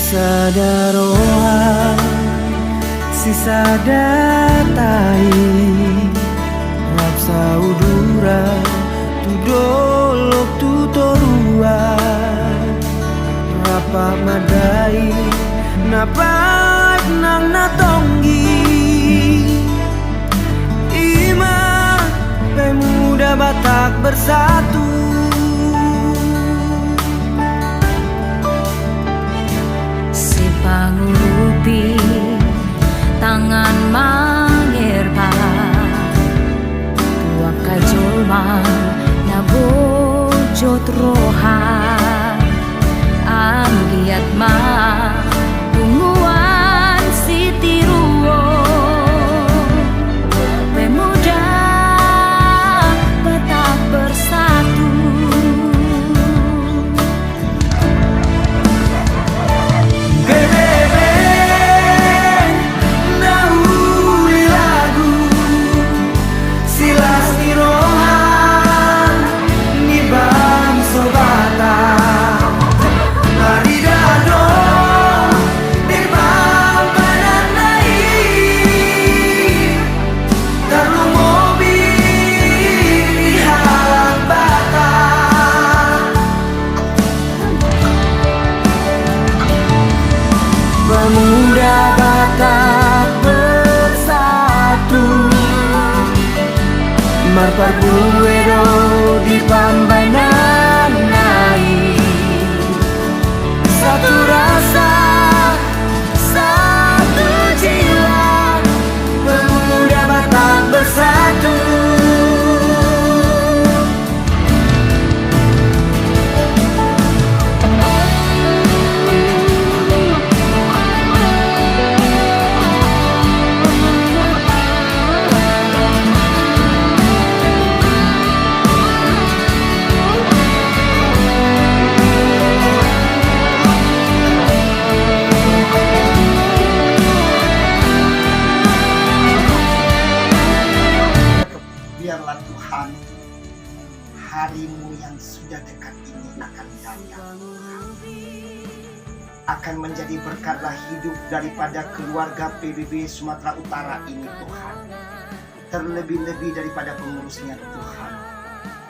Sadaroa sisa datai Rapsa udura tu dolok tu torua Rapa madai napak nang natonggi Ima pemuda Batak bersatu Pangulupi tangan mangerpa Tua kajolman na bojot rohan Anggiat ma tunguan si tiruo Pemuda Batak bersatu Pemuda Batak bersatu Marpar buero di pambanan naik Satu rasa, satu jiwa Pemuda Batak bersatu Biarlah Tuhan, harimu yang sudah dekat ini akan datang, akan menjadi berkatlah hidup daripada keluarga PBB Sumatera Utara ini Tuhan. Terlebih-lebih daripada pengurusnya Tuhan,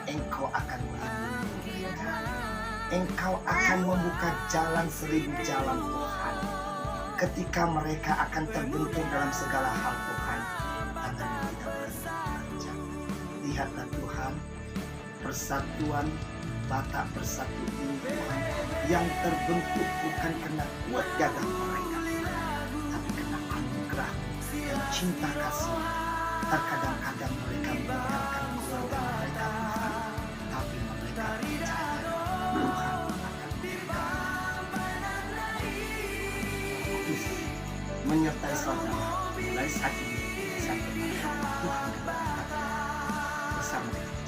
Engkau akan melindungi mereka. Engkau akan membuka jalan 1000 jalan Tuhan. Ketika mereka akan terbentur dalam segala hal Tuhan, tangan-Mu tidak berhenti. Lihatlah Tuhan, persatuan Batak bersatu ini Tuhan, yang terbentuk bukan karena kuat gagah mereka Tuhan, tapi karena anugerah dan cinta kasih. Terkadang-kadang mereka meninggalkan keluarga mereka Tuhan, tapi mereka percaya Tuhan akan menyertai saudara mulai saat ini sampai Tuhan kembali bersama.